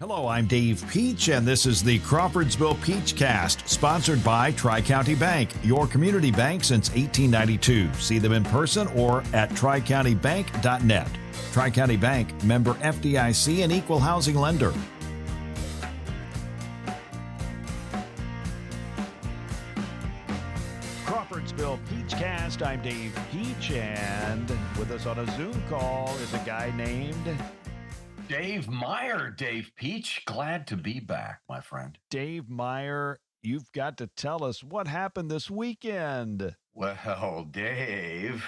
Hello, I'm Dave Peach, and this is the Crawfordsville Peachcast, sponsored by Tri-County Bank, your community bank since 1892. See them in person or at tricountybank.net. Tri-County Bank, member FDIC, and equal housing lender. Crawfordsville Peachcast, I'm Dave Peach, and with us on a Zoom call is a guy named Dave Meyer. Dave Peach, glad to be back, my friend. Dave Meyer. You've got to tell us what happened this weekend. Well, Dave,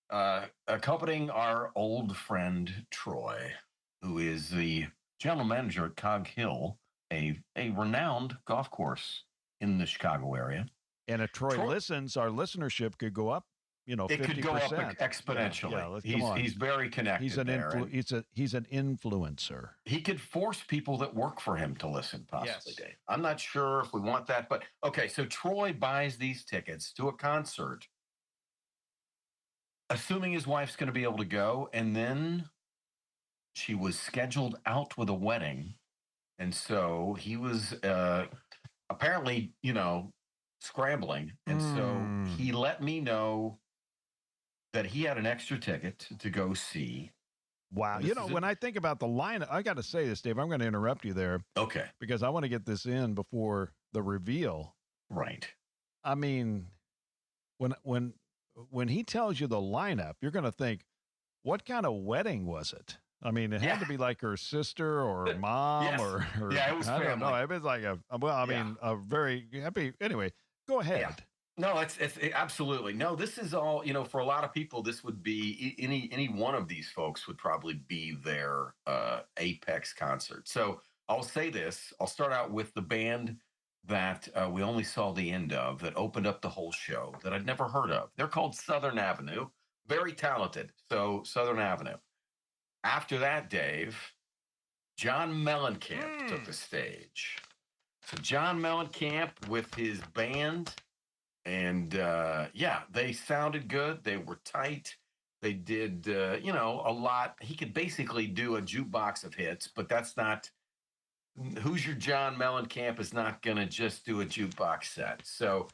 accompanying our old friend Troy, who is the general manager at Cog Hill, a renowned golf course in the Chicago area. And if Troy listens, our listenership could go up, 50%. It could go up exponentially. He's very connected. He's an influencer. He could force people that work for him to listen, possibly, Yes. Dave. I'm not sure if we want that, but okay. So Troy buys these tickets to a concert, assuming his wife's going to be able to go, and then she was scheduled out with a wedding, and so he was apparently, scrambling, and so he let me know that he had an extra ticket to go see. Wow. When I think about the lineup, I got to say this, Dave, I'm going to interrupt you there. Okay. Because I want to get this in before the reveal. Right. I mean, when he tells you the lineup, you're going to think, what kind of wedding was it? I mean, it had to be like her sister or mom Yes. or Yeah, it was I don't family. know. It was like a very happy. Anyway, go ahead. Yeah. No, it's absolutely no. This is all, for a lot of people, this would be any one of these folks would probably be their apex concert. So I'll say this. I'll start out with the band that we only saw the end of, that opened up the whole show, that I'd never heard of. They're called Southern Avenue. Very talented. So Southern Avenue. After that, Dave, John Mellencamp took the stage. So John Mellencamp with his band. And they sounded good. They were tight. They did, a lot. He could basically do a jukebox of hits, but that's not. Who's Your John Mellencamp is not going to just do a jukebox set. So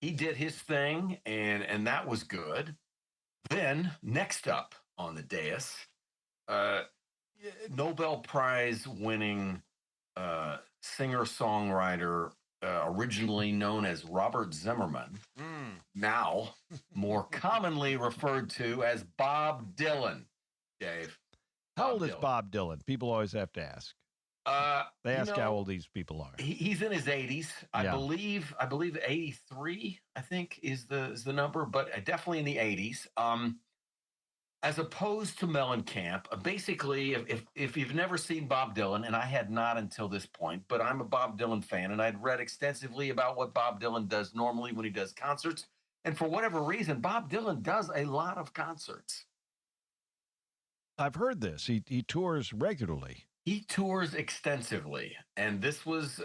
he did his thing, and that was good. Then next up on the dais, Nobel Prize winning singer-songwriter. Originally known as Robert Zimmerman, now more commonly referred to as Bob Dylan. Dave, How old is Bob Dylan? People always have to ask. They ask how old these people are. He's in his 80s, I believe. I believe 83. I think is the number, but definitely in the 80s. As opposed to Mellencamp, basically, if you've never seen Bob Dylan, and I had not until this point, but I'm a Bob Dylan fan, and I'd read extensively about what Bob Dylan does normally when he does concerts. And for whatever reason, Bob Dylan does a lot of concerts. I've heard this. He tours regularly. He tours extensively. And this was,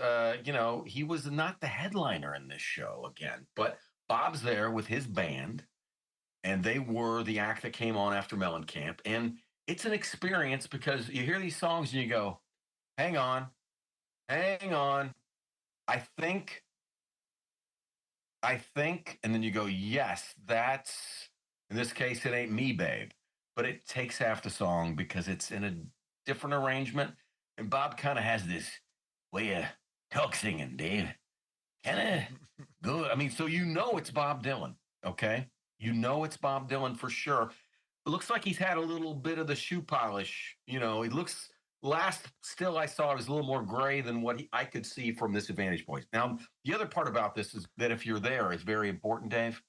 he was not the headliner in this show again, but Bob's there with his band. And they were the act that came on after Mellencamp. And it's an experience because you hear these songs and you go, hang on. I think, and then you go, yes, that's, in this case, it ain't me, babe. But it takes half the song because it's in a different arrangement. And Bob kind of has this way of talk singing, Dave. Kind of good. I mean, so it's Bob Dylan, okay? It's Bob Dylan for sure. It looks like he's had a little bit of the shoe polish. He looks, still I saw it was a little more gray than what I could see from this vantage point. Now, the other part about this is that if you're there, it's very important, Dave.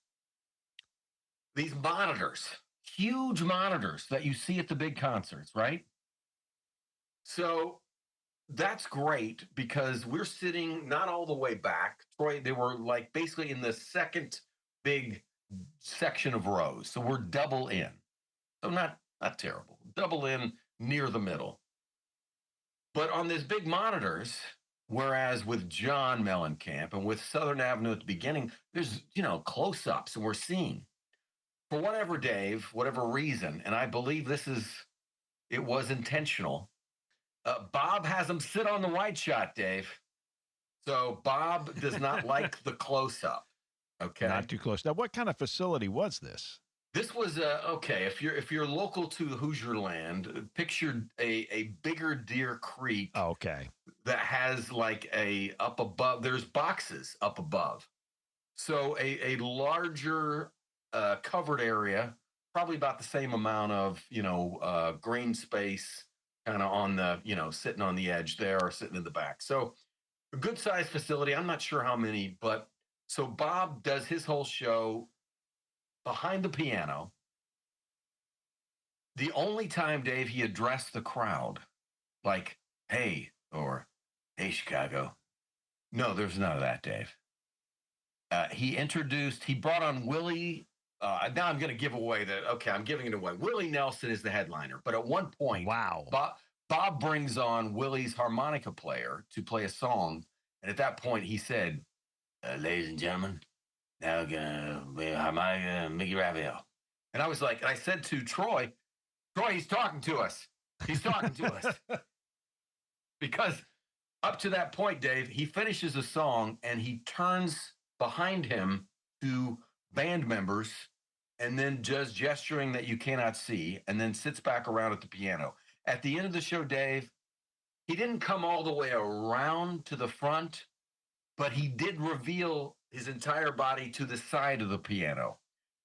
These monitors, huge monitors that you see at the big concerts, right? So that's great because we're sitting not all the way back. Troy, they were like basically in the second big section of rows. So we're double in. So not terrible. Double in near the middle. But on these big monitors, whereas with John Mellencamp and with Southern Avenue at the beginning, there's, close-ups and we're seeing. For whatever reason, and I believe it was intentional, Bob has him sit on the wide shot, Dave. So Bob does not like the close-up. Okay. Not too close. Now, what kind of facility was this? This was okay. If you're local to Hoosier Land, picture a bigger Deer Creek. Oh, okay. That has like a up above. There's boxes up above, so a larger covered area, probably about the same amount of green space, kind of on the sitting on the edge there or sitting in the back. So a good sized facility. I'm not sure how many, but so Bob does his whole show behind the piano. The only time, Dave, he addressed the crowd, like, hey, or hey, Chicago. No, there's none of that, Dave. He brought on Willie. Now I'm going to give away I'm giving it away. Willie Nelson is the headliner. But at one point, wow, Bob brings on Willie's harmonica player to play a song. And at that point, he said, ladies and gentlemen, now we're going to be harmonica Mickey Raphael. And I was like, and I said to Troy, he's talking to us. He's talking to us. Because up to that point, Dave, he finishes a song and he turns behind him to band members and then does gesturing that you cannot see and then sits back around at the piano. At the end of the show, Dave, he didn't come all the way around to the front, but he did reveal his entire body to the side of the piano.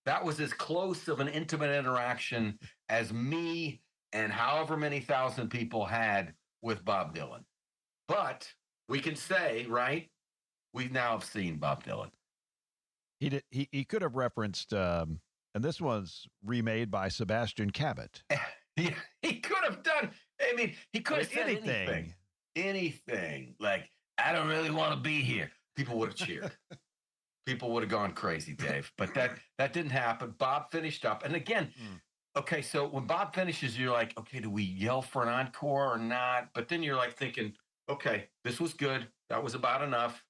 That was as close of an intimate interaction as me and however many thousand people had with Bob Dylan. But we can say, right, we now have seen Bob Dylan. He could have referenced, and this was remade by Sebastian Cabot. He could have done, I mean, he could have said anything. Anything. Like, I don't really want to be here. People would have cheered. People would have gone crazy, Dave. But that didn't happen. Bob finished up. And again, okay, so when Bob finishes, you're like, okay, do we yell for an encore or not? But then you're like thinking, okay, this was good. That was about enough.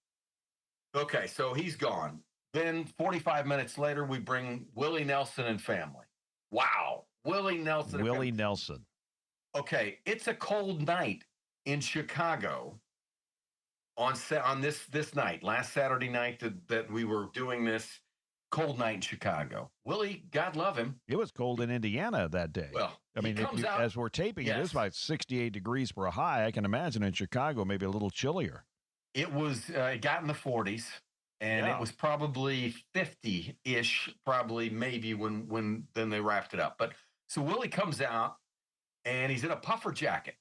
Okay, so he's gone. Then 45 minutes later, we bring Willie Nelson and family. Wow. Willie Nelson. Willie Nelson. Okay, it's a cold night in Chicago on this night, last Saturday night that we were doing this cold night in Chicago. Willie, God love him. It was cold in Indiana that day. Well, I mean, as we're taping, yes. It is about 68 degrees for a high. I can imagine in Chicago, maybe a little chillier. It was, it got in the 40s, and It was probably 50-ish, probably maybe when then they wrapped it up. But so Willie comes out, and he's in a puffer jacket,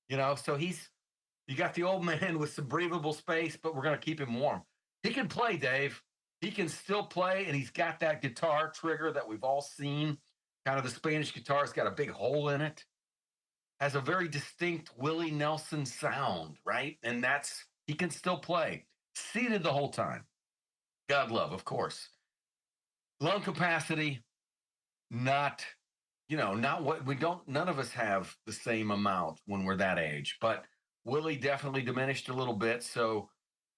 so you got the old man with some breathable space, but we're going to keep him warm. He can play, Dave. He can still play, and he's got that guitar trigger that we've all seen. Kind of the Spanish guitar's got a big hole in it. Has a very distinct Willie Nelson sound, right? And he can still play. Seated the whole time. God love, of course. Lung capacity, not what we don't, none of us have the same amount when we're that age, but Willie definitely diminished a little bit. So,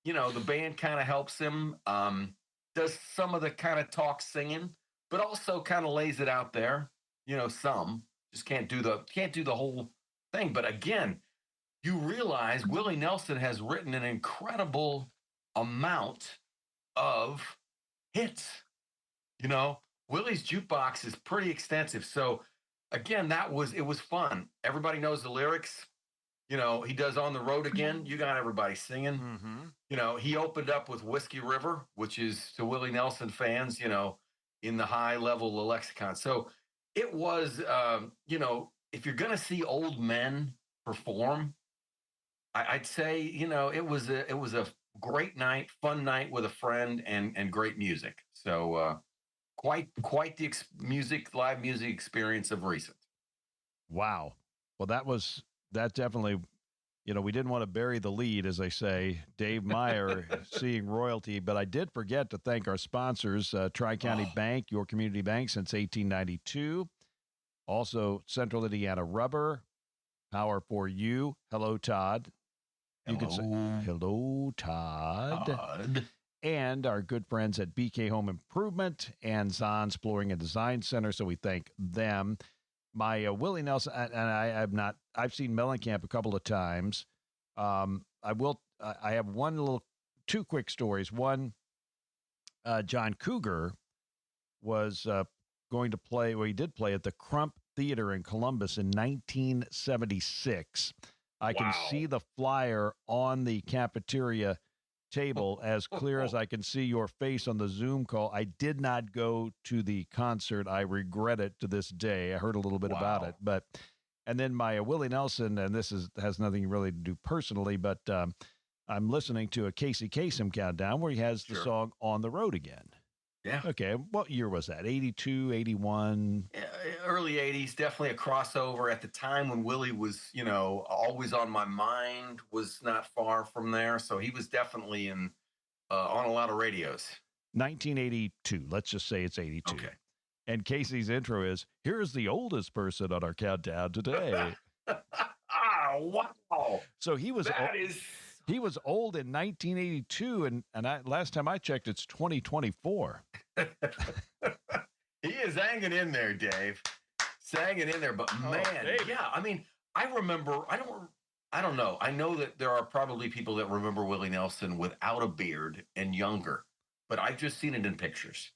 the band kind of helps him, does some of the kind of talk singing, but also kind of lays it out there. Some just can't do the whole thing. But again, you realize Willie Nelson has written an incredible amount of hits. Willie's jukebox is pretty extensive. So again, it was fun. Everybody knows the lyrics. He does On the Road Again. You got everybody singing. Mm-hmm. He opened up with Whiskey River, which is to Willie Nelson fans, in the high level of lexicon. So it was, if you're going to see old men perform, I'd say, it was a great night, fun night with a friend and great music. So quite the live music experience of recent. Wow. Well, that definitely, we didn't want to bury the lead, as they say. Dave Meyer seeing royalty, but I did forget to thank our sponsors, Tri-County Bank, your community bank since 1892. Also, Central Indiana Rubber, Power for You. Hello, Todd. You could say, hello, Todd. And our good friends at BK Home Improvement and Zahn's Flooring and Design Center. So we thank them. my Willie Nelson, and I have not. I've seen Mellencamp a couple of times. I have two quick stories. One, John Cougar was going to play. Well, he did play at the Crump Theater in Columbus in 1976. I can see the flyer on the cafeteria table as clear as I can see your face on the Zoom call. I did not go to the concert. I regret it to this day. I heard a little bit about it, and then my Willie Nelson, and this has nothing really to do personally, but I'm listening to a Casey Kasem countdown where he has the song "On the Road Again." Yeah. Okay. What year was that? 82, 81? Early 80s, definitely a crossover at the time when Willie was, always on my mind, was not far from there. So he was definitely on a lot of radios. 1982. Let's just say it's 82. Okay. And Casey's intro is, "Here's the oldest person on our countdown today." Wow. So he was he was old in 1982, and last time I checked, it's 2024. He is hanging in there, Dave. He's hanging in there, but man, yeah. I mean, I remember. I don't know. I know that there are probably people that remember Willie Nelson without a beard and younger, but I've just seen it in pictures.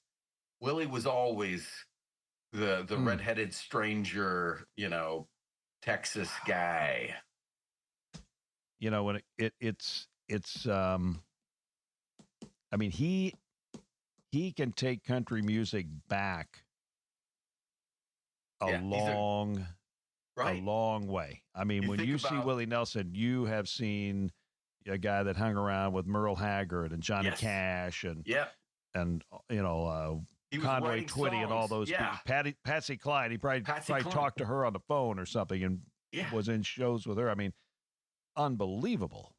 Willie was always the redheaded stranger, Texas guy. When it's I mean, he can take country music back a long way. I mean, when you see Willie Nelson, you have seen a guy that hung around with Merle Haggard and Johnny Cash and Conway Twitty and all those people. Patsy Cline. He probably talked to her on the phone or something and was in shows with her. I mean, unbelievable.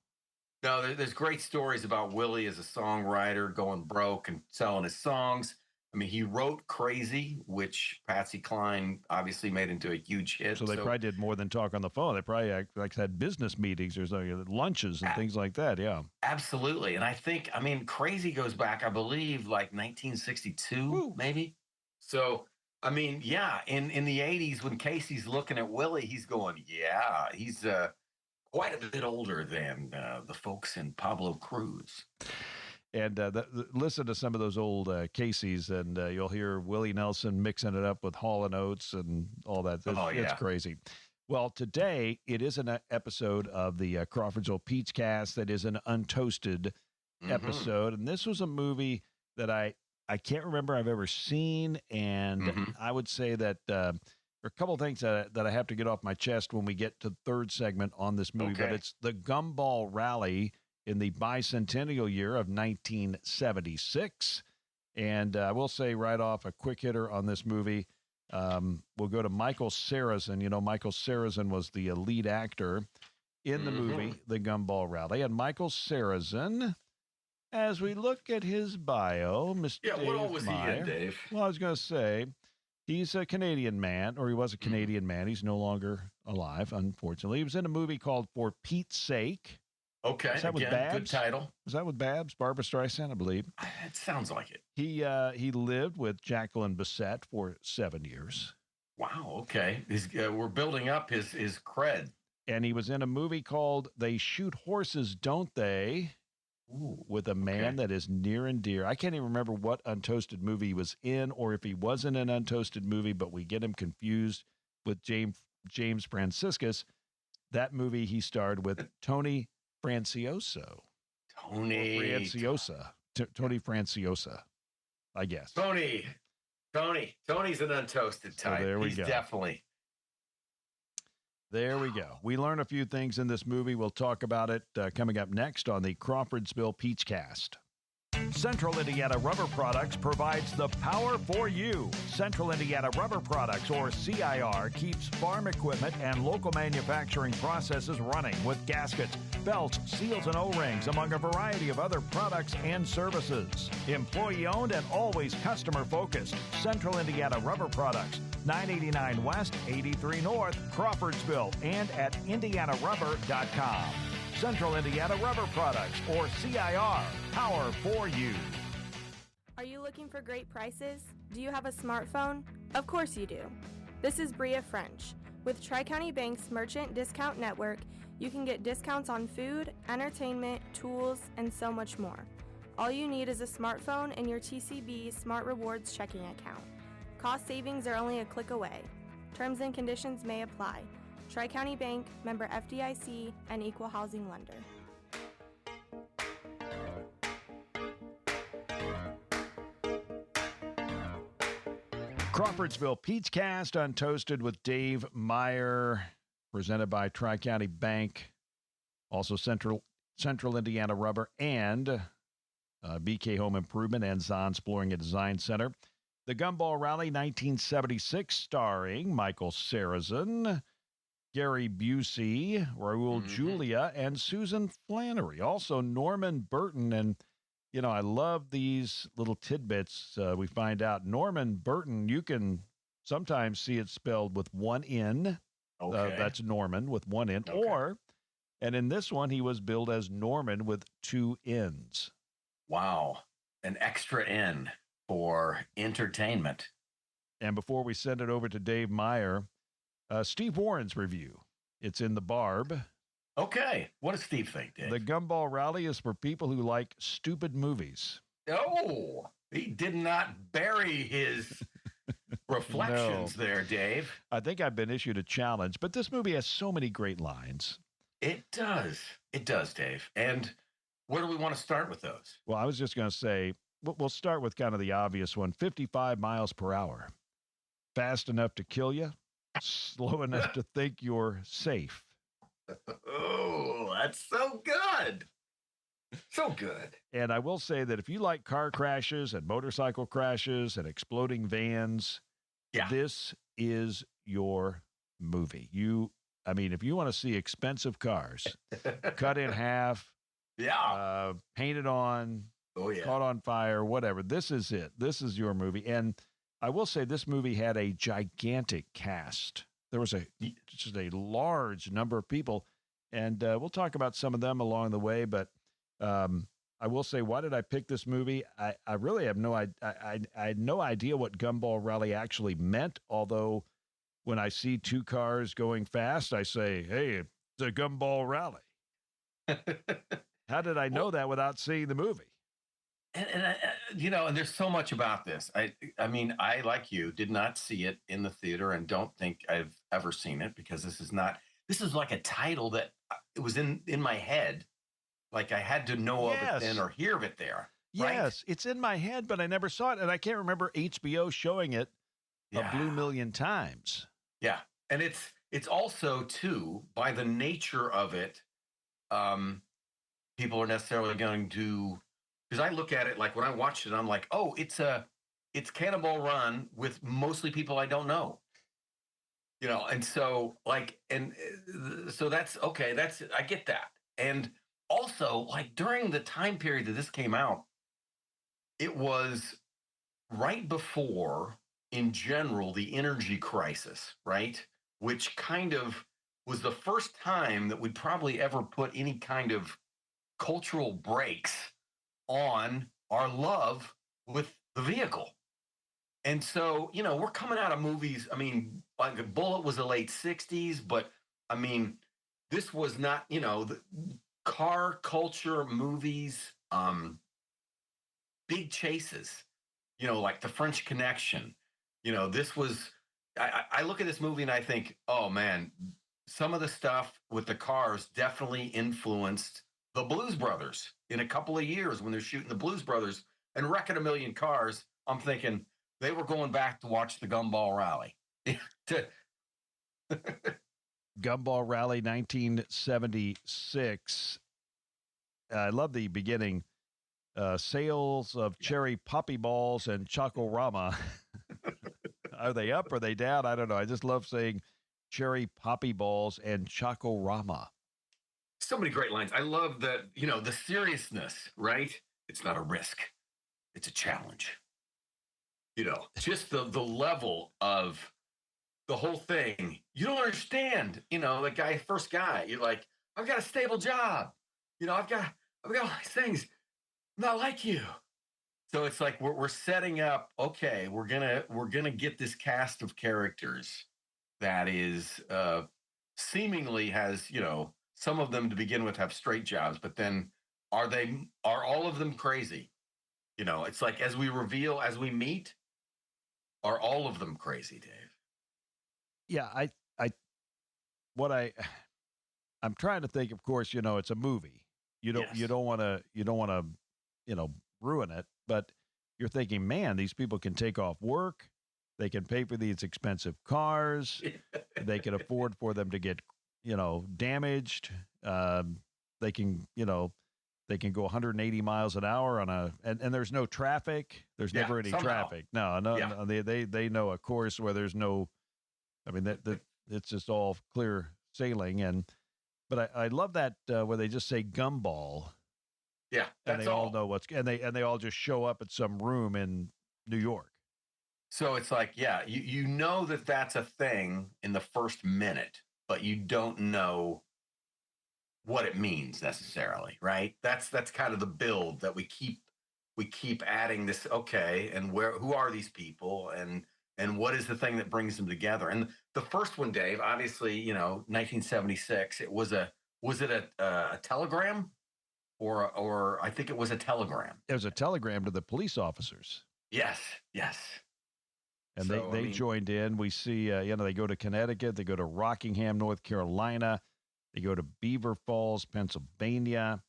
No, there's great stories about Willie as a songwriter going broke and selling his songs. I mean, he wrote "Crazy," which Patsy Cline obviously made into a huge hit. So they probably did more than talk on the phone. They probably had business meetings or something, lunches and things like that. Yeah, absolutely. And I think, "Crazy" goes back, I believe, like 1962, maybe. So, in the 80s when Casey's looking at Willie, he's going, he's quite a bit older than the folks in Pablo Cruz. And listen to some of those old Caseys, and you'll hear Willie Nelson mixing it up with Hall & Oates and all that. It's crazy. Well, today it is an episode of the Crawfordsville Peachcast that is an Untoasted episode. And this was a movie that I can't remember I've ever seen. And I would say that there are a couple of things that I have to get off my chest when we get to the third segment on this movie. But it's the Gumball Rally in the bicentennial year of 1976. And I will say right off, a quick hitter on this movie. We'll go to Michael Sarrazin. Michael Sarrazin was the lead actor in the movie, The Gumball Rally. And Michael Sarrazin, as we look at his bio, Mr. Dave what all was Meyer, he in, Dave? Well, I was going to say, he's a Canadian man, or he was a Canadian man. He's no longer alive, unfortunately. He was in a movie called For Pete's Sake. Okay, is that with Babs? Good title. Was that with Babs, Barbara Streisand, I believe? It sounds like it. He lived with Jacqueline Bisset for 7 years. Wow, okay. We're building up his cred. And he was in a movie called They Shoot Horses, Don't They? With a man that is near and dear. I can't even remember what Untoasted movie he was in, or if he was in an Untoasted movie, but we get him confused with James Franciscus. That movie he starred with Tony Franciosa. Tony Franciosa, I guess. Tony's an Untoasted type. So there we go. Definitely. There we go. We learn a few things in this movie. We'll talk about it coming up next on the Crawfordsville Peachcast. Central Indiana Rubber Products provides the power for you. Central Indiana Rubber Products, or CIR, keeps farm equipment and local manufacturing processes running with gaskets, belts, seals, and O-rings, among a variety of other products and services. Employee-owned and always customer-focused. Central Indiana Rubber Products, 989 West, 83 North, Crawfordsville, and at indianarubber.com. Central Indiana Rubber Products, or CIR, power for you. Are you looking for great prices? Do you have a smartphone? Of course you do. This is Bria French. With Tri-County Bank's Merchant Discount Network, you can get discounts on food, entertainment, tools, and so much more. All you need is a smartphone and your TCB Smart Rewards checking account. Cost savings are only a click away. Terms and conditions may apply. Tri-County Bank, member FDIC, and equal housing lender. Crawfordsville Peachcast Untoasted with Dave Meyer, presented by Tri-County Bank, also Central Indiana Rubber, and BK Home Improvement and Zahn's Flooring and Design Center. The Gumball Rally 1976, starring Michael Sarrazin, Gary Busey, Raul Julia, and Susan Flannery. Also Norman Burton. And, you know, I love these little tidbits. We find out Norman Burton, you can sometimes see it spelled with one N. Okay. That's Norman with one N. Okay. And in this one, he was billed as Norman with two N's. Wow. An extra N for entertainment. And before we send it over to Dave Meyer, Steve Warren's review. It's in the Barb. Okay. What does Steve think, Dave? The Gumball Rally is for people who like stupid movies. Oh, he did not bury his reflections there, Dave. I think I've been issued a challenge, but this movie has so many great lines. It does. It does, Dave. And where do we want to start with those? Well, I was just going to say, we'll start with kind of the obvious one, 55 miles per hour. Fast enough to kill you, slow enough to think you're safe. Oh, that's so good. So good. And I will say that if you like car crashes and motorcycle crashes and exploding vans, this is your movie. If you want to see expensive cars cut in half, painted on, caught on fire, whatever, this is it. This is your movie. And I will say this movie had a gigantic cast. There was just a large number of people, and we'll talk about some of them along the way. But I will say, why did I pick this movie? I really have no idea. I had no idea what Gumball Rally actually meant. Although when I see two cars going fast, I say, "Hey, it's a Gumball Rally." How did I know that without seeing the movie? And there's so much about this. I mean, I, like you, did not see it in the theater and don't think I've ever seen it because this is like a title that it was in my head. Like I had to know of it then or hear of it there. Right? Yes, it's in my head, but I never saw it. And I can't remember HBO showing it a blue million times. Yeah. And it's also, too, by the nature of it, people are necessarily going to... Because I look at it like when I watched it, I'm like, oh, it's Cannonball Run with mostly people I don't know, and so so that's okay. I get that. And also like during the time period that this came out, it was right before, in general, the energy crisis, right? Which kind of was the first time that we'd probably ever put any kind of cultural brakes on our love with the vehicle. And so, we're coming out of movies. I mean, like Bullet was the late 60s, but I mean, this was not, the car culture movies, big chases, like The French Connection. This was, I look at this movie and I think, oh man, some of the stuff with the cars definitely influenced the Blues Brothers in a couple of years when they're shooting the Blues Brothers and wrecking a million cars. I'm thinking they were going back to watch the Gumball Rally. Gumball Rally 1976. I love the beginning. Sales of cherry poppy balls and Chocorama. Are they up? Are they down? I don't know. I just love saying cherry poppy balls and Chocorama. So many great lines. I love that, the seriousness, right? It's not a risk. It's a challenge. Just the level of the whole thing. You don't understand, the first guy, you're like, I've got a stable job. I've got all these things. I'm not like you. So it's like we're setting up, okay, we're gonna get this cast of characters that is seemingly has, some of them to begin with have straight jobs, but then are all of them crazy? It's like as we reveal, as we meet, are all of them crazy, Dave? Yeah, what I'm trying to think. Of course, it's a movie. You don't want to ruin it. But you're thinking, man, these people can take off work. They can pay for these expensive cars. They can afford for them to get damaged. They can they can go 180 miles an hour and there's no traffic. There's never any traffic. No, they know a course where there's no. I mean that it's just all clear sailing. But I love that where they just say Gumball. Yeah, and they all know and they all just show up at some room in New York. So it's like, yeah, you know that that's a thing in the first minute, but you don't know what it means necessarily, right? That's kind of the build that we keep adding this. Okay, and who are these people, and what is the thing that brings them together? And the first one, Dave, obviously, 1976. Was it a telegram, or I think it was a telegram. It was a telegram to the police officers. Yes. And they joined in. We see, they go to Connecticut. They go to Rockingham, North Carolina. They go to Beaver Falls, Pennsylvania.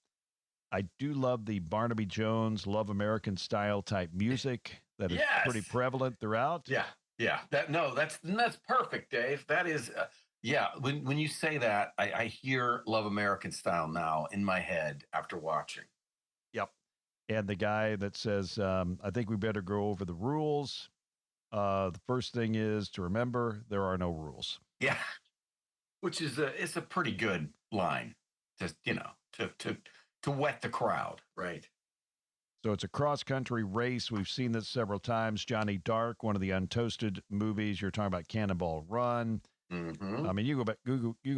I do love the Barnaby Jones, Love American Style type music that is pretty prevalent throughout. Yeah. That's perfect, Dave. That is, When you say that, I hear Love American Style now in my head after watching. Yep. And the guy that says, I think we better go over the rules. The first thing is to remember there are no rules. Yeah, which is it's a pretty good line, just to wet the crowd, right? So it's a cross country race. We've seen this several times. Johnny Dark, one of the Untoasted movies. You're talking about Cannonball Run. Mm-hmm. I mean, you go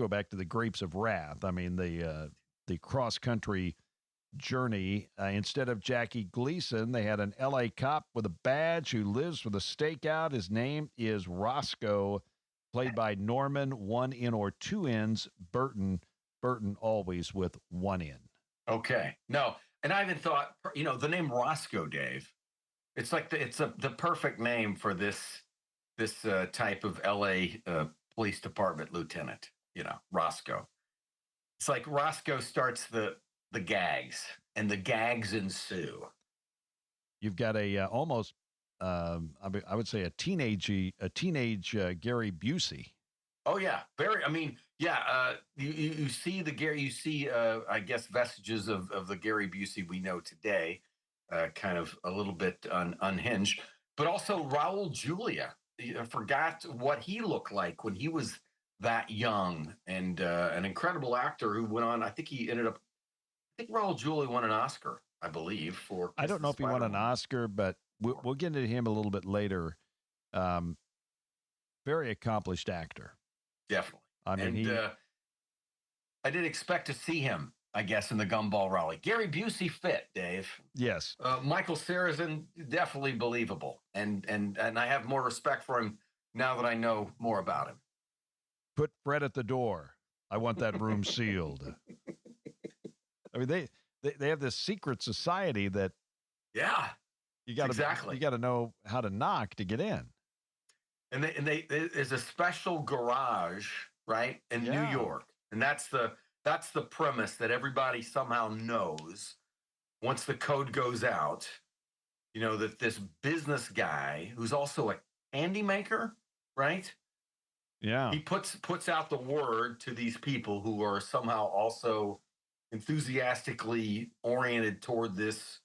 back to the Grapes of Wrath. I mean, the cross country journey. Instead of Jackie Gleason, they had an L.A. cop with a badge who lives with a stakeout. His name is Roscoe, played by Norman, one in or two ins. Burton always with one in. Okay. No, and I even thought, the name Roscoe, Dave, it's like the perfect name for this type of L.A. Police Department lieutenant, Roscoe. It's like Roscoe starts the gags, and the gags ensue. You've got a almost, I would say a teenage Gary Busey. Oh yeah, very. I mean, yeah. You see the Gary. You see, I guess, vestiges of the Gary Busey we know today, kind of a little bit unhinged, but also Raul Julia. I forgot what he looked like when he was that young, and an incredible actor who went on. I think Raul Julia won an Oscar, I believe, for. I don't know if he won an Oscar, but we'll get into him a little bit later. Very accomplished actor. Definitely. I mean, I didn't expect to see him, I guess, in the Gumball Rally. Gary Busey fit, Dave. Yes. Michael Sarrazin, definitely believable. And I have more respect for him now that I know more about him. Put Fred at the door. I want that room sealed. I mean, they have this secret society that you got to know how to knock to get in. And there's a special garage, right, in New York, and that's the premise that everybody somehow knows. Once the code goes out, that this business guy who's also a candy maker, right? Yeah, he puts out the word to these people who are somehow also enthusiastically oriented toward this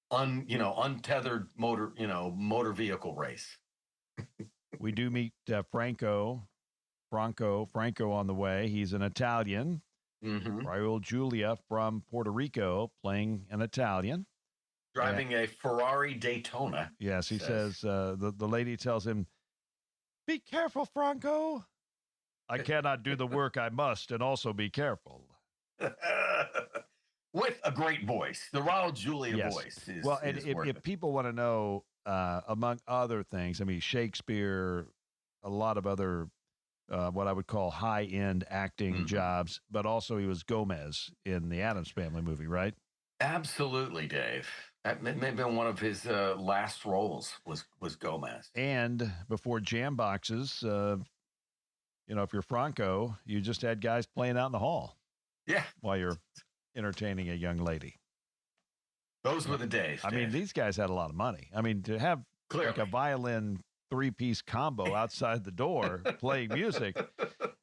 untethered motor vehicle race. We do meet Franco on the way. He's an Italian. Mm-hmm. Raul Julia from Puerto Rico playing an Italian. Driving a Ferrari Daytona. Yes, he says the lady tells him, "Be careful, Franco. I cannot do the work I must and also be careful." With a great voice. The Raul Julia voice is if people want to know, among other things, I mean, Shakespeare, a lot of other what I would call high-end acting jobs, but also he was Gomez in the Addams Family movie, right? Absolutely, Dave. That may have been one of his last roles was Gomez. And before jam boxes, if you're Franco, you just had guys playing out in the hall. Yeah. While you're entertaining a young lady. Those were the days, Dave. I mean, these guys had a lot of money. I mean, to have like a violin 3-piece combo outside the door playing music,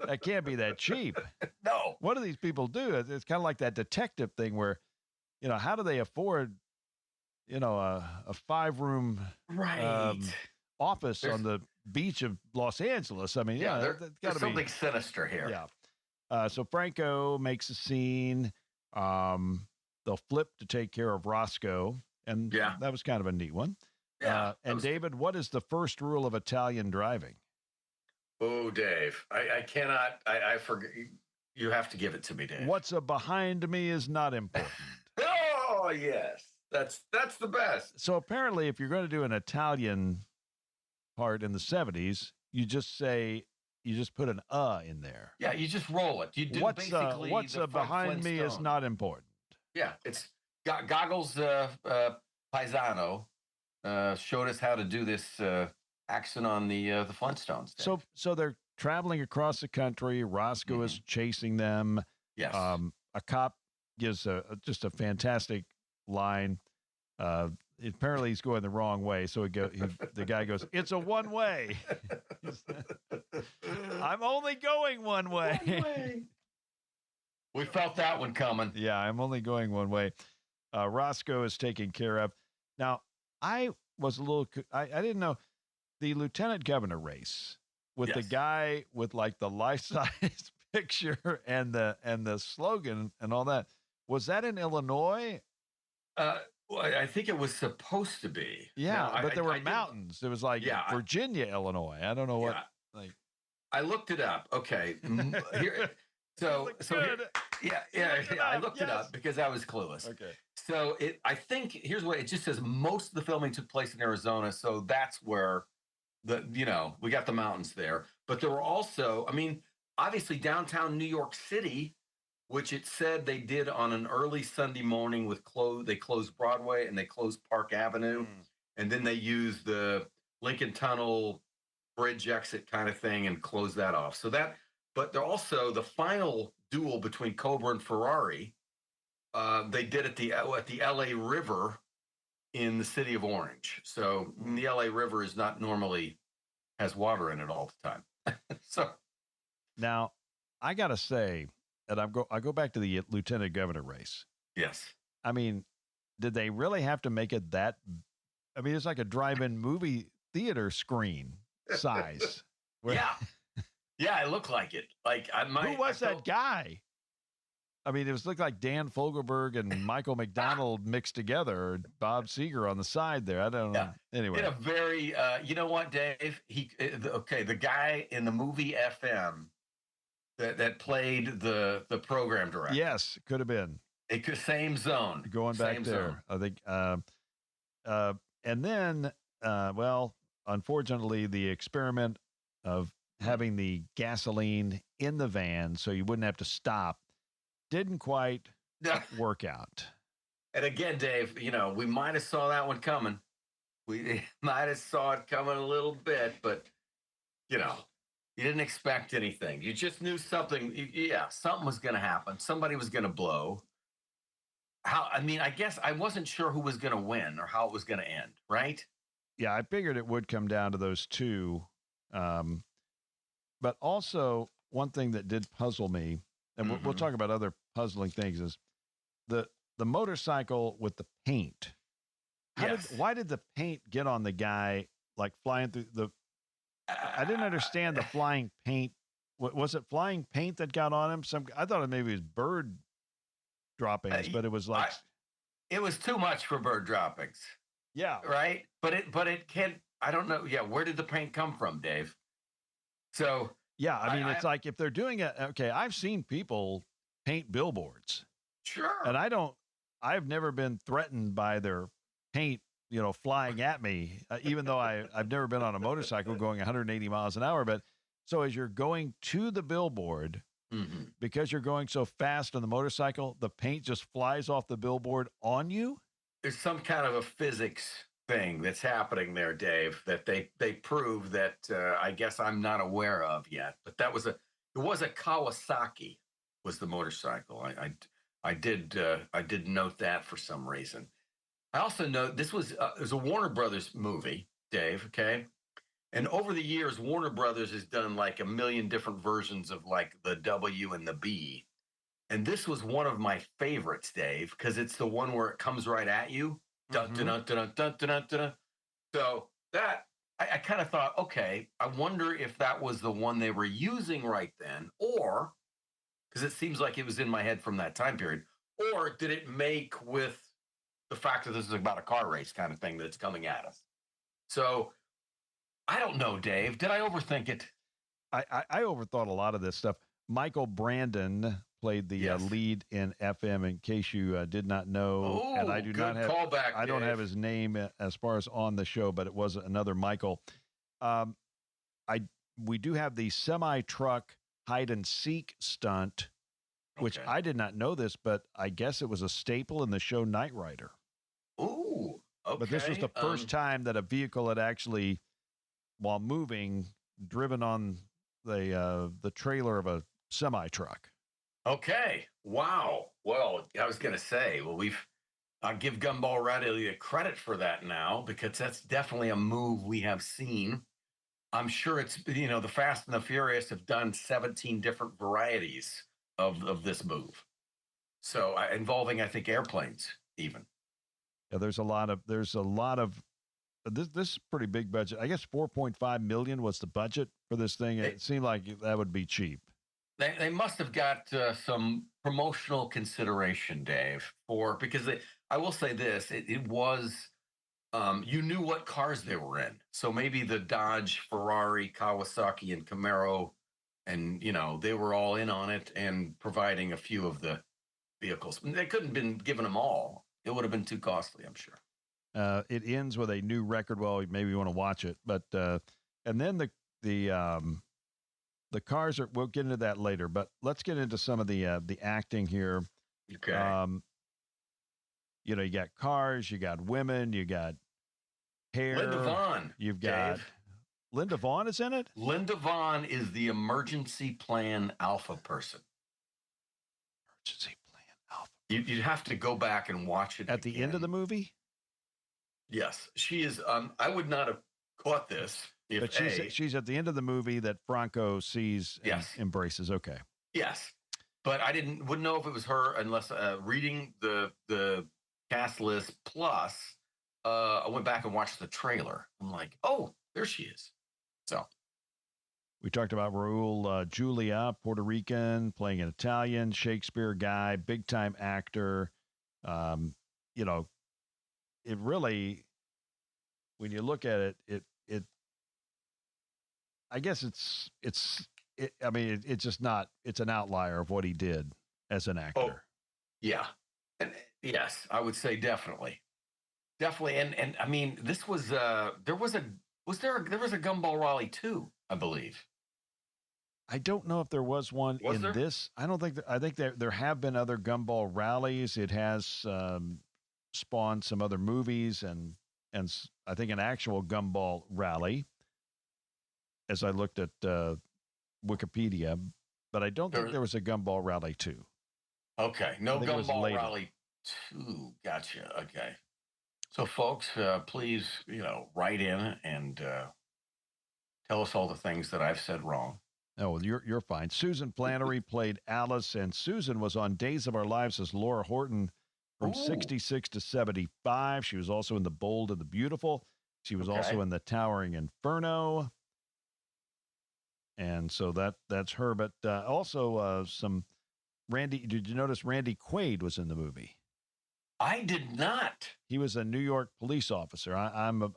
that can't be that cheap. No. What do these people do? It's kind of like that detective thing where, how do they afford, a 5-room office on the beach of Los Angeles? I mean, there's something sinister here. Yeah. So Franco makes a scene. They'll flip to take care of Roscoe, and that was kind of a neat one. Yeah. David, what is the first rule of Italian driving? Oh, Dave, I cannot. I forget. You have to give it to me, Dave. What's behind me is not important. Oh, yes, that's the best. So apparently, if you're going to do an Italian part in the 70s, you just put an in there. Yeah, you just roll it. You do what's behind me is not important. Yeah, it's Goggles Paisano showed us how to do this accent on the Flintstones. Dave. So they're traveling across the country. Roscoe is chasing them. Yes. A cop gives just a fantastic line. Apparently he's going the wrong way. So the guy goes, "It's a one-way." I'm only going one way. We felt that one coming. Yeah, I'm only going one way. Roscoe is taken care of. Now, I was a little, I didn't know the lieutenant governor race with the guy with like the life-size picture and the slogan and all that. Was that in Illinois? Well, I think it was supposed to be. Yeah, but there were mountains. It was like Virginia, Illinois. I don't know what. Like, I looked it up. Okay. Here, so I looked it up because I was clueless. Okay. So I think here's what it just says. Most of the filming took place in Arizona, so that's where we got the mountains there. But there were also, I mean, obviously downtown New York City, which it said they did on an early Sunday morning with they closed Broadway and they closed Park Avenue, and then they used the Lincoln Tunnel bridge exit kind of thing and closed that off. So that. But they're also the final duel between Cobra and Ferrari. They did at the LA River in the city of Orange. So the LA River is not normally has water in it all the time. So now I gotta say that I go back to the lieutenant governor race. Yes. I mean, did they really have to make it that? I mean, it's like a drive-in movie theater screen size. Yeah. Yeah, it looked like it. Like who was that guy? I mean, it looked like Dan Fogelberg and Michael McDonald mixed together, or Bob Seger on the side there. I don't know. Anyway, did a very, you know what, Dave? The guy in the movie FM that played the program director. Yes, could have been. Same zone. Going back there, I think. And then, unfortunately, the experiment of having the gasoline in the van so you wouldn't have to stop didn't quite work out. And again, Dave, we might have saw that one coming. We might have saw it coming a little bit, but you didn't expect anything. You just knew something. Something was going to happen. Somebody was going to blow. I guess I wasn't sure who was going to win or how it was going to end, right? Yeah, I figured it would come down to those two. But also, one thing that did puzzle me, and we'll talk about other puzzling things, is the motorcycle with the paint. Why did the paint get on the guy, like flying through the... I didn't understand the flying paint. Was it flying paint that got on him? I thought it maybe was bird droppings, but it was like... it was too much for bird droppings. Yeah. Right? But it can't... I don't know. Yeah, where did the paint come from, Dave? So yeah, I mean, it's like if they're doing it. Okay, I've seen people paint billboards. Sure. And I've never been threatened by their paint, flying at me, even though I've never been on a motorcycle going 180 miles an hour. But so as you're going to the billboard, because you're going so fast on the motorcycle, the paint just flies off the billboard on you. There's some kind of a physics thing that's happening there, Dave, that they prove that I guess I'm not aware of yet. But it was a Kawasaki was the motorcycle. I did note that for some reason. I also know this was it was a Warner Brothers movie, Dave. Okay, and over the years, Warner Brothers has done like a million different versions of like the W and the B, and this was one of my favorites, Dave, because it's the one where it comes right at you. Dun, dun, dun, dun, dun, dun, dun, dun. So that I kind of thought, okay, I wonder if that was the one they were using right then, or because it seems like it was in my head from that time period, or did it make with the fact that this is about a car race kind of thing that's coming at us? So I don't know, Dave. Did I overthink it? I overthought a lot of this stuff. Michael Brandon played the lead in FM. In case you did not know, and I do not have callback, I don't have his name as far as on the show, but it was another Michael. We do have the semi-truck hide and seek stunt, which I did not know this, but I guess it was a staple in the show Knight Rider. Ooh, okay. But this was the first time that a vehicle had actually, while moving, driven on the trailer of a semi-truck. Okay. Wow. Well, I was going to say, I'll give Gumball Rally the credit for that now, because that's definitely a move we have seen. I'm sure it's, the Fast and the Furious have done 17 different varieties of this move. So involving, I think, airplanes even. Yeah, there's a lot of this is pretty big budget. I guess 4.5 million was the budget for this thing. It seemed like that would be cheap. They must have got some promotional consideration, Dave, because I will say this, it was, you knew what cars they were in. So maybe the Dodge, Ferrari, Kawasaki, and Camaro, and, they were all in on it and providing a few of the vehicles. They couldn't have been given them all. It would have been too costly, I'm sure. It ends with a new record. Well, maybe you want to watch it, but and then the cars are. We'll get into that later, but let's get into some of the acting here. Okay. You got cars, you got women, you got hair. Linda Vaughn. You've got Dave. Linda Vaughn is in it. Linda Vaughn is the emergency plan alpha person. Emergency plan alpha. You'd have to go back and watch it at the end of the movie. Yes, she is. I would not have caught this. But she's at the end of the movie that Franco sees and embraces. Okay. Yes, but I wouldn't know if it was her unless reading the cast list. Plus, I went back and watched the trailer. I'm like, oh, there she is. So we talked about Raul Julia, Puerto Rican, playing an Italian Shakespeare guy, big time actor. It really, when you look at it, I guess it's just not, it's an outlier of what he did as an actor. Oh, yeah. And yes, I would say definitely. And I mean, this was, there was a Gumball Rally 2, I believe. I don't know if there was one this. I don't think I think there have been other Gumball Rallies. It has spawned some other movies and I think an actual Gumball Rally, as I looked at Wikipedia, but I don't think there was a Gumball Rally 2. Okay, no Gumball Rally 2. Gotcha. Okay, so folks, please, write in and tell us all the things that I've said wrong. Oh, well, you're fine. Susan Flannery played Alice, and Susan was on Days of Our Lives as Laura Horton from 66 to 75. She was also in The Bold and the Beautiful. She was also in The Towering Inferno. And so that's her. But also some Randy. Did you notice Randy Quaid was in the movie? I did not. He was a New York police officer. I'm about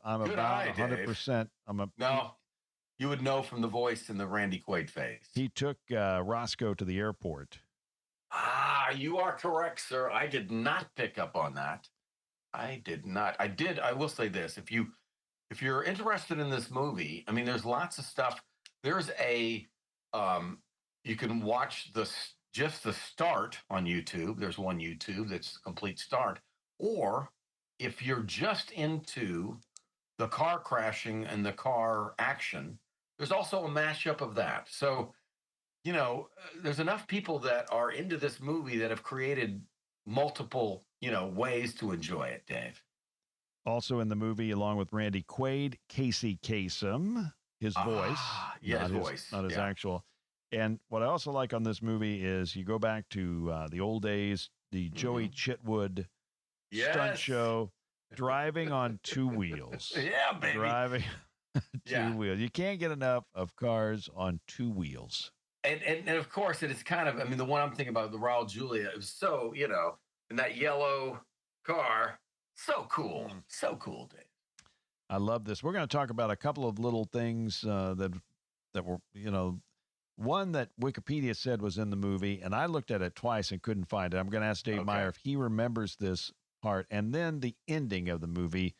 100%. No. You would know from the voice and the Randy Quaid face. He took Roscoe to the airport. You are correct, sir. I did not pick up on that. I did not. I will say this. If you're interested in this movie, I mean, there's lots of stuff. There's a you can watch just the start on YouTube. There's one YouTube that's complete start. Or if you're just into the car crashing and the car action, there's also a mashup of that. So, there's enough people that are into this movie that have created multiple, ways to enjoy it, Dave. Also in the movie, along with Randy Quaid, Casey Kasem, his voice. Yeah, his voice. Not his Yeah. actual. And what I also like on this movie is you go back to the old days, the Joey Chitwood stunt show, driving on two wheels. Yeah, baby. Driving two wheels. You can't get enough of cars on two wheels. And of course, it is kind of, I mean, the one I'm thinking about, the Raul Julia, it was so, in that yellow car. So cool. So cool, Dave. I love this. We're going to talk about a couple of little things that were, one that Wikipedia said was in the movie, and I looked at it twice and couldn't find it. I'm going to ask Dave Meyer if he remembers this part. And then the ending of the movie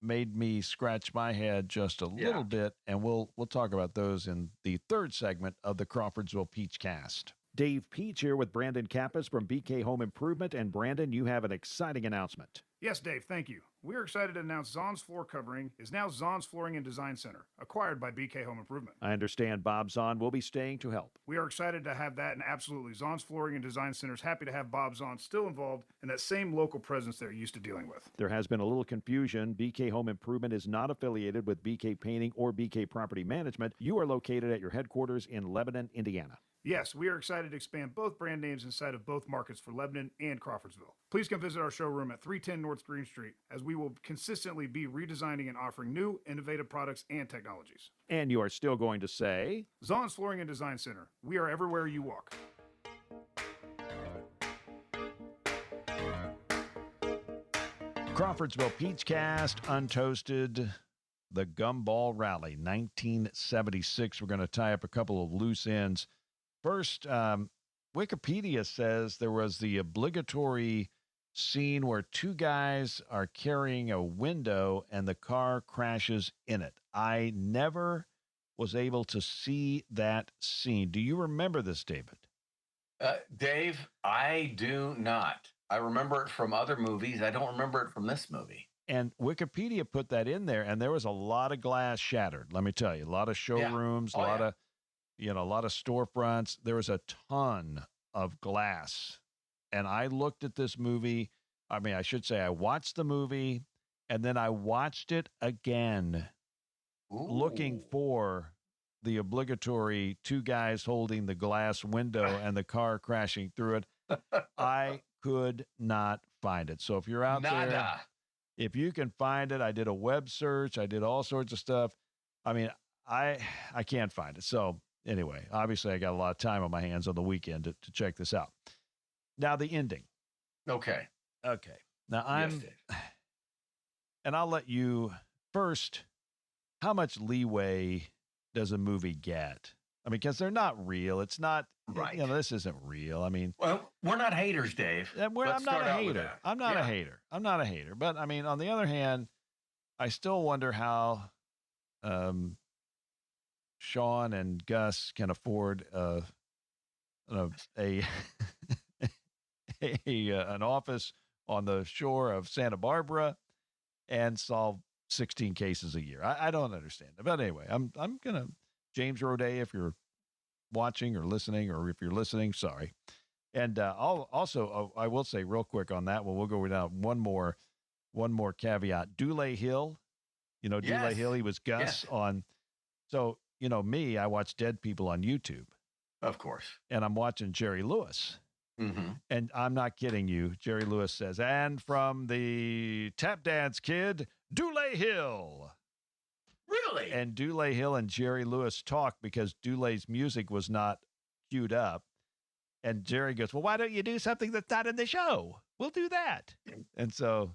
made me scratch my head just a little bit, and we'll talk about those in the third segment of the Crawfordsville Peach Cast. Dave Peach here with Brandon Kappas from BK Home Improvement. And Brandon, you have an exciting announcement. Yes, Dave, thank you. We're excited to announce Zahn's Floor Covering is now Zahn's Flooring and Design Center, acquired by BK Home Improvement. I understand Bob Zahn will be staying to help. We are excited to have that, and absolutely, Zahn's Flooring and Design Center is happy to have Bob Zahn still involved in that same local presence they're used to dealing with. There has been a little confusion. BK Home Improvement is not affiliated with BK Painting or BK Property Management. You are located at your headquarters in Lebanon, Indiana. Yes, we are excited to expand both brand names inside of both markets for Lebanon and Crawfordsville. Please come visit our showroom at 310 North Green Street, as we will consistently be redesigning and offering new, innovative products and technologies. And you are still going to say, Zahn's Flooring and Design Center. We are everywhere you walk. Crawfordsville Peach Cast, Untoasted, the Gumball Rally, 1976. We're going to tie up a couple of loose ends. First, Wikipedia says there was the obligatory scene where two guys are carrying a window and the car crashes in it. I never was able to see that scene. Do you remember this, David? Dave, I do not. I remember it from other movies. I don't remember it from this movie. And Wikipedia put that in there, and there was a lot of glass shattered. Let me tell you, a lot of showrooms, a lot of storefronts. There was a ton of glass. And I looked at this movie. I mean, I should say I watched the movie, and then I watched it again, looking for the obligatory two guys holding the glass window and the car crashing through it. I could not find it. So if you're out there, if you can find it, I did a web search. I did all sorts of stuff. I mean, I can't find it. So anyway, obviously I got a lot of time on my hands on the weekend to check this out. Now the ending. Okay. Now and I'll let you first, how much leeway does a movie get? I mean, because they're not real. It's not, right. This isn't real. I mean, well, we're not haters, Dave. I'm not a hater. I'm not a hater. But I mean, on the other hand, I still wonder how Sean and Gus can afford an office on the shore of Santa Barbara and solve 16 cases a year. I don't understand it. But anyway, I'm gonna, James Roday, if you're watching or listening, or if you're listening, sorry. And I will say real quick on that one, we'll go down one more caveat. Dule Hill, Dule Hill, he was Gus on. So, me, I watch dead people on YouTube. Of course. And I'm watching Jerry Lewis. Mm-hmm. And I'm not kidding you. Jerry Lewis says, and from the tap dance kid, Dule Hill. Really? And Dule Hill and Jerry Lewis talk because Dule's music was not queued up. And Jerry goes, well, why don't you do something that's not in the show? We'll do that. And so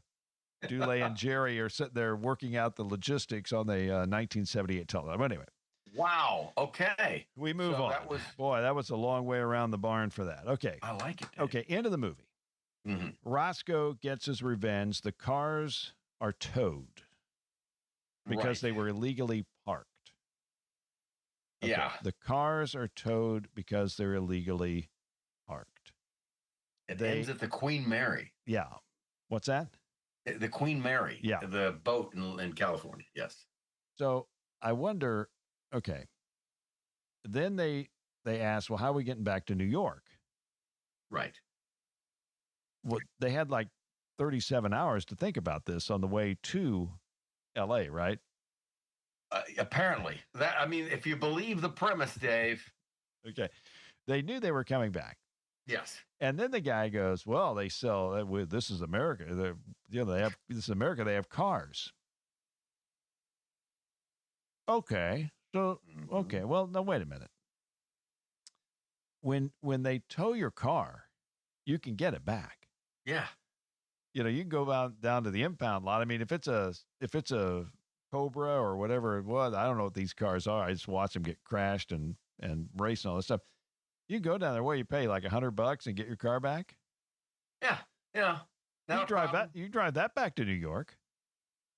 Dule and Jerry are sitting there working out the logistics on the 1978 television. But anyway. Wow. Okay. We move on. That was a long way around the barn for that. Okay. I like it, Dave. Okay. End of the movie. Mhm. Roscoe gets his revenge. The cars are towed because Right. they were illegally parked. Okay. Yeah. The cars are towed because they're illegally parked. It ends at the Queen Mary. Yeah. What's that? The Queen Mary. Yeah. The boat in California. Yes. So I wonder, okay. Then they asked, well, how are we getting back to New York? Right. Well, they had like 37 hours to think about this on the way to LA, right? Apparently. If you believe the premise, Dave. Okay. They knew they were coming back. Yes. And then the guy goes, well, they sell, this is America. This is America. They have cars. Okay. So, okay. Well, now wait a minute. When they tow your car, you can get it back. Yeah. You can go down to the impound lot. I mean, if it's a Cobra or whatever it was, I don't know what these cars are. I just watch them get crashed and race and all this stuff. You go down there, you pay like $100 and get your car back. Yeah. Yeah. You drive that back to New York.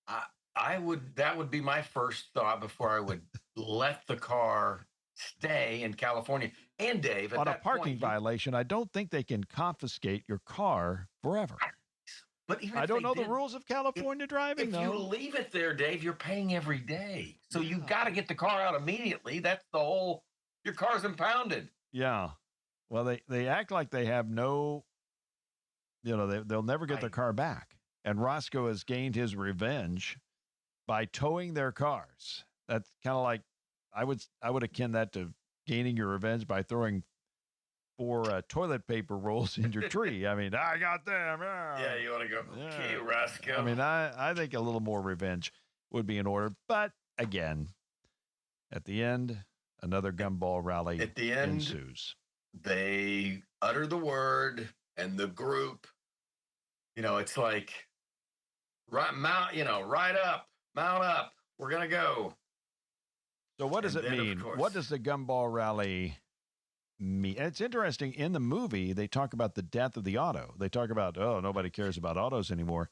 That would be my first thought before I would let the car stay in California. And Dave, on a parking violation, I don't think they can confiscate your car forever. But even I don't know the rules of California driving. If you leave it there, Dave, you're paying every day. So you got to get the car out immediately. That's the whole. Your car's impounded. Yeah. Well, they act like they have no. They'll never get their car back. And Roscoe has gained his revenge by towing their cars. That's kind of like I would akin that to gaining your revenge by throwing 4 toilet paper rolls in your tree. I mean, I got them. Yeah, you want to go, okay, Roscoe. I mean, I think a little more revenge would be in order. But again, at the end, another Gumball Rally ensues. They utter the word, and the group, it's like, ride up, mount up. We're going to go. So what does it mean? What does the Gumball Rally mean? And it's interesting. In the movie, they talk about the death of the auto. They talk about, nobody cares about autos anymore.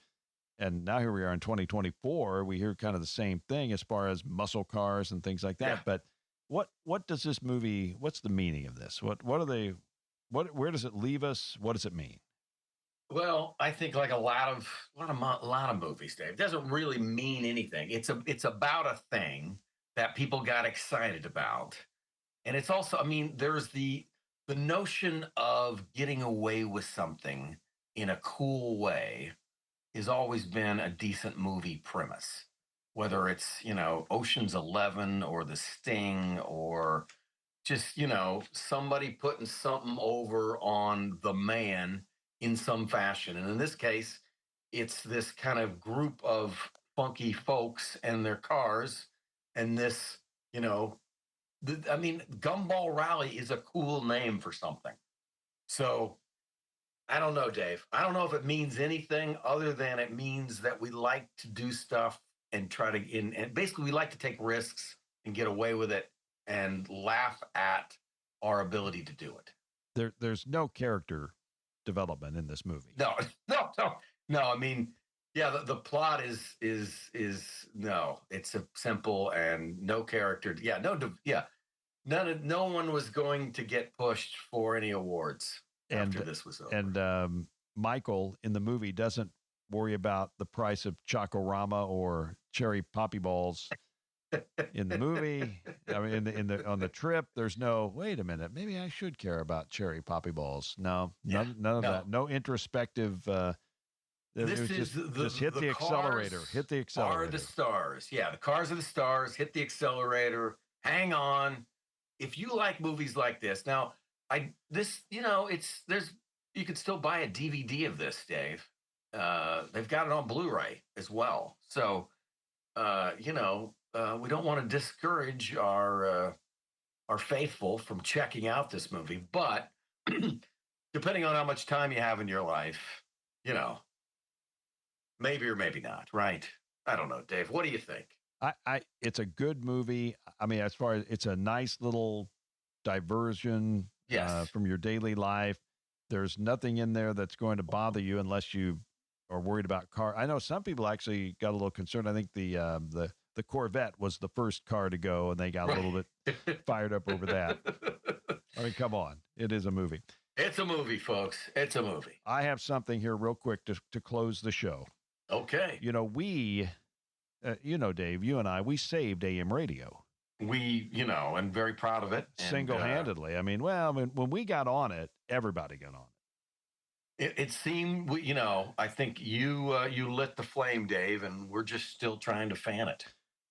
And now here we are in 2024. We hear kind of the same thing as far as muscle cars and things like that. Yeah. But what does this movie? What's the meaning of this? What are they? Where does it leave us? What does it mean? Well, I think like a lot of movies, Dave, it doesn't really mean anything. It's about a thing that people got excited about. And it's also, there's the notion of getting away with something in a cool way has always been a decent movie premise, whether it's, Ocean's 11 or The Sting or just, somebody putting something over on the man in some fashion. And in this case, it's this kind of group of funky folks and their cars. And this, Gumball Rally is a cool name for something. So I don't know, Dave. I don't know if it means anything other than it means that we like to do stuff and try to, and basically we like to take risks and get away with it and laugh at our ability to do it. There's no character development in this movie. No. Yeah, the plot is no. It's a simple and no character. Yeah, no one was going to get pushed for any awards after this was over. And Michael in the movie doesn't worry about the price of Chocorama or cherry poppy balls. In the movie, on the trip, there's no. Wait a minute, maybe I should care about cherry poppy balls. No, none of that. No introspective. This is just hit the accelerator. Hit the accelerator. Are the stars? Yeah, the cars are the stars. Hit the accelerator. Hang on. If you like movies like this, now you can still buy a DVD of this, Dave. They've got it on Blu-ray as well. So, we don't want to discourage our faithful from checking out this movie, but depending on how much time you have in your life, maybe or maybe not, right? I don't know, Dave. What do you think? It's a good movie. As far as it's a nice little diversion yes. From your daily life. There's nothing in there that's going to bother you unless you are worried about car. I know some people actually got a little concerned. I think the Corvette was the first car to go, and they got a little bit fired up over that. I mean, come on. It is a movie. It's a movie, folks. It's a movie. I have something here real quick to close the show. Okay. You know, Dave, you and I, we saved AM radio. We, and very proud of it. Single-handedly. When we got on it, everybody got on it. It seemed, I think you lit the flame, Dave, and we're just still trying to fan it.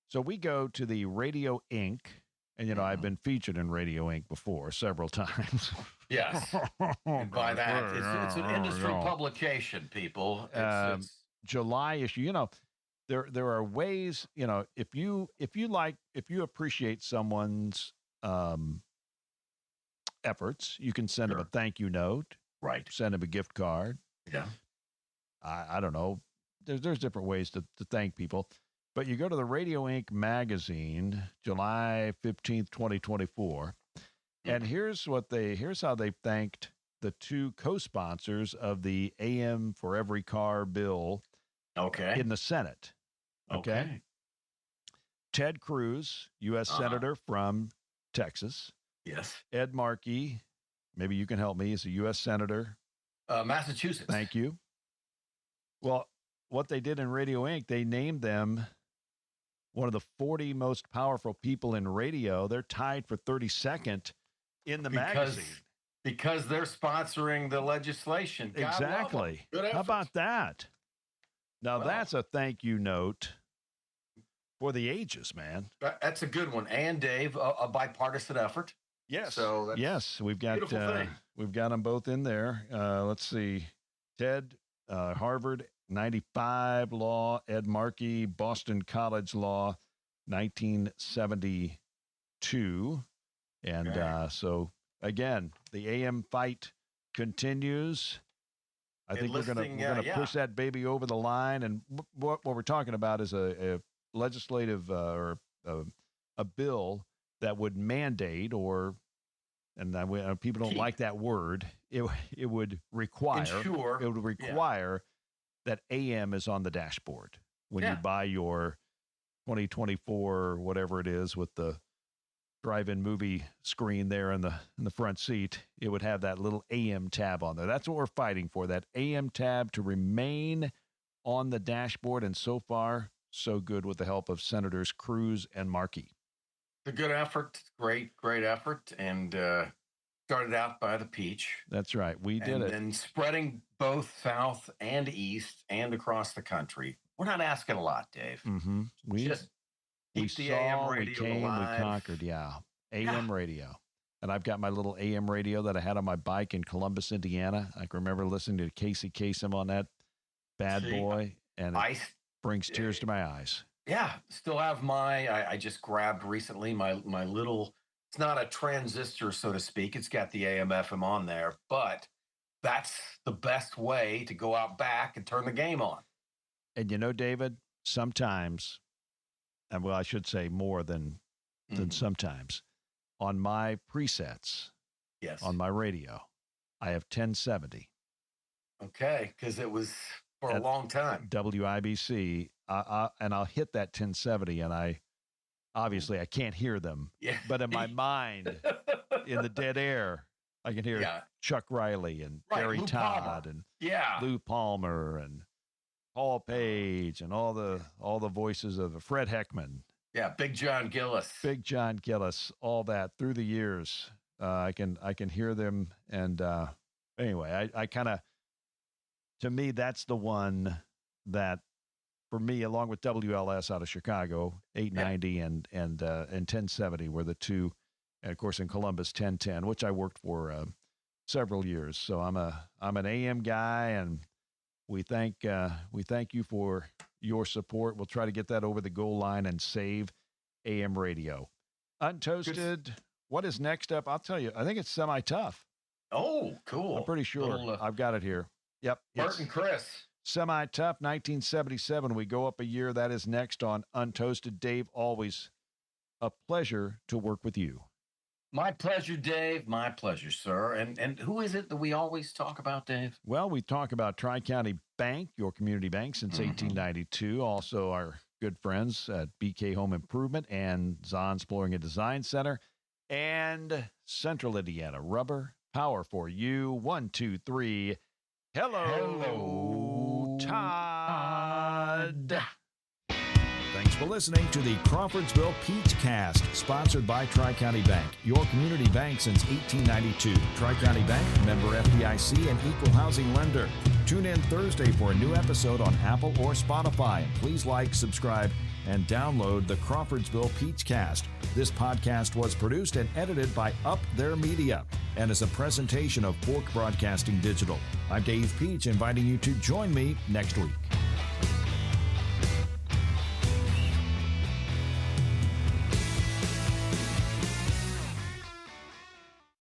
So we go to the Radio Inc., and, I've been featured in Radio Inc. before several times. Yes. And by that, it's an industry publication, people. It's July issue. There are ways, if you appreciate someone's efforts, you can send them a thank you note. Right. Send them a gift card. Yeah. I don't know. There's different ways to thank people. But you go to the Radio Inc. magazine, July 15th, 2024, and here's how they thanked the two co-sponsors of the AM for Every Car bill in the Senate. Okay. Ted Cruz, U.S. Senator from Texas. Yes. Ed Markey, maybe you can help me, is a U.S. Senator. Massachusetts. Thank you. Well, what they did in Radio Inc., they named them one of the 40 most powerful people in radio. They're tied for 32nd in the magazine. Because they're sponsoring the legislation. God exactly. Good effort. How about that? Now, that's a thank you note for the ages, man. That's a good one. And, Dave, a bipartisan effort. Yes. So that's yes, we've got them both in there. Let's see. Ted, Harvard 95 law, Ed Markey, Boston College law, 1972. And so, again, the AM fight continues. I think we're gonna push that baby over the line. And what we're talking about is a legislative or a bill that would mandate people don't like that word. It would require that AM is on the dashboard when you buy your 2024 whatever it is with the drive-in movie screen there in the front seat. It would have that little AM tab on there. That's what we're fighting for, that AM tab to remain on the dashboard. And so far, so good with the help of Senators Cruz and Markey. It's a good effort. Great effort. And started out by the Peach. That's right. We did it. And spreading both south and east and across the country. We're not asking a lot, Dave. Mm-hmm. We keep the AM radio we came, alive. We conquered, AM radio. And I've got my little AM radio that I had on my bike in Columbus, Indiana. I can remember listening to Casey Kasem on that bad boy, and it brings tears to my eyes. Yeah, still have I just grabbed recently my little, it's not a transistor, so to speak. It's got the AM FM on there, but that's the best way to go out back and turn the game on. And David, sometimes, and I should say more than sometimes, on my presets, on my radio, I have 1070. Okay, because it was for a long time. WIBC, and I'll hit that 1070, and I can't hear them. Yeah. But in my mind, in the dead air, I can hear Chuck Riley and Gary Lou Todd Palmer. and Lou Palmer and Paul Page and all the voices of Fred Heckman. Yeah, Big John Gillis. All that through the years. I can hear them. And anyway, I kind of, to me, that's the one that, for me, along with WLS out of Chicago, 890 and 1070 were the two. And of course, in Columbus, 1010, which I worked for several years. So I'm an AM guy, and we thank you for your support. We'll try to get that over the goal line and save AM radio. Untoasted. What is next up? I'll tell you. I think it's Semi-Tough. Oh, cool. I'm pretty sure. I've got it here. Yep. Bert and Chris. Semi-Tough, 1977. We go up a year. That is next on Untoasted. Dave, always a pleasure to work with you. My pleasure, Dave. My pleasure, sir. And who is it that we always talk about, Dave? Well, we talk about Tri-County Bank, your community bank since 1892. Also, our good friends at BK Home Improvement and Zahn's Flooring and Design Center. And Central Indiana Rubber, power for you. 1, 2, 3. Hello, Todd. Thanks for listening to the Crawfordsville Peach Cast, sponsored by Tri-County Bank, your community bank since 1892. Tri-County Bank, member FDIC, and equal housing lender. Tune in Thursday for a new episode on Apple or Spotify. And please like, subscribe, and download the Crawfordsville Peach Cast. This podcast was produced and edited by Up Their Media and is a presentation of Fork Broadcasting Digital. I'm Dave Peach, inviting you to join me next week.